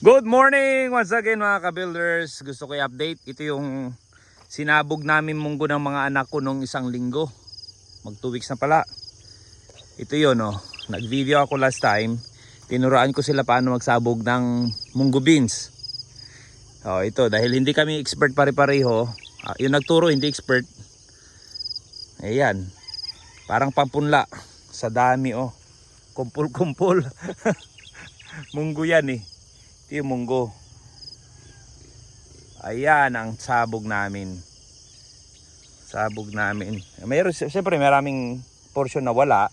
Good morning once again mga ka-builders. Gusto ko i-update. Ito yung sinabog namin munggo ng mga anak ko nung isang linggo. Mag 2 weeks na pala. Ito yun oh. Nag-video ako last time. Tinuraan ko sila paano magsabog ng munggo beans. Oh, ito dahil hindi kami expert pare-pareho. Yung nagturo hindi expert. Ayan. Parang pampunla sa dami oh. Kumpul-kumpul. Munggo yan eh. Ito yung munggo. Ayan ang sabog namin. Sabog namin. Mayroon, siyempre maraming portion na wala.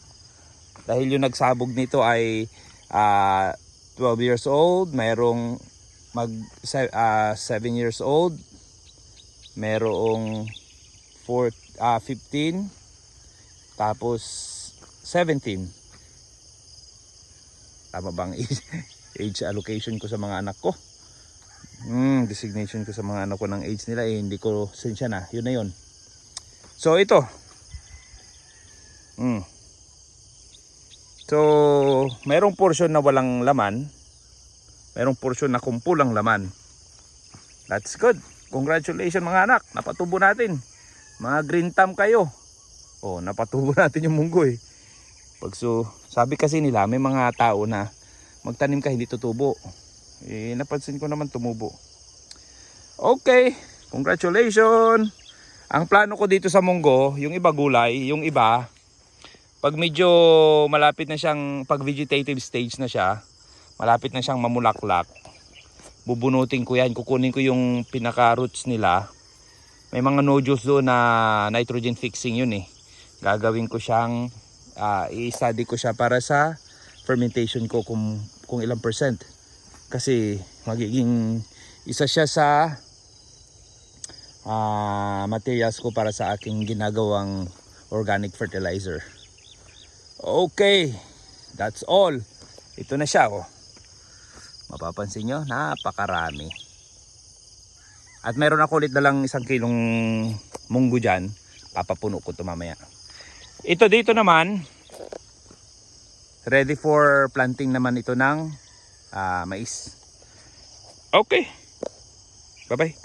Dahil yung nagsabog nito ay 12 years old. Mayroong 7 years old. Mayroong 15. Tapos 17. Tama bang age allocation ko sa mga anak ko? Designation ko sa mga anak ko ng age nila hindi ko sensya na. Yun na yun. So ito. So mayroong portion na walang laman. Mayroong portion na kumpulang laman. That's good. Congratulations mga anak. Napatubo natin. Mga green thumb kayo. Oh, napatubo natin yung munggo eh. Sabi kasi nila may mga tao na magtanim ka hindi tutubo. Napansin ko naman tumubo. Okay, congratulations. Ang plano ko dito sa munggo, yung iba gulay, yung iba pag medyo malapit na siyang pag vegetative stage na siya, malapit na siyang mamulaklak, bubunutin ko yan, kukunin ko yung pinaka roots nila. May mga nodules doon na nitrogen fixing yun eh. Gagawin ko siyang i-study ko siya para sa fermentation ko kung ilang percent. Kasi magiging isa siya sa materials ko para sa aking ginagawang organic fertilizer. Okay, that's all. Ito na siya oh. Mapapansin nyo, napakarami. At meron ako ulit dalang 1 kilong munggo dyan. Papapuno ko ito mamaya. Ito dito naman, ready for planting naman ito ng mais. Okay. Bye-bye.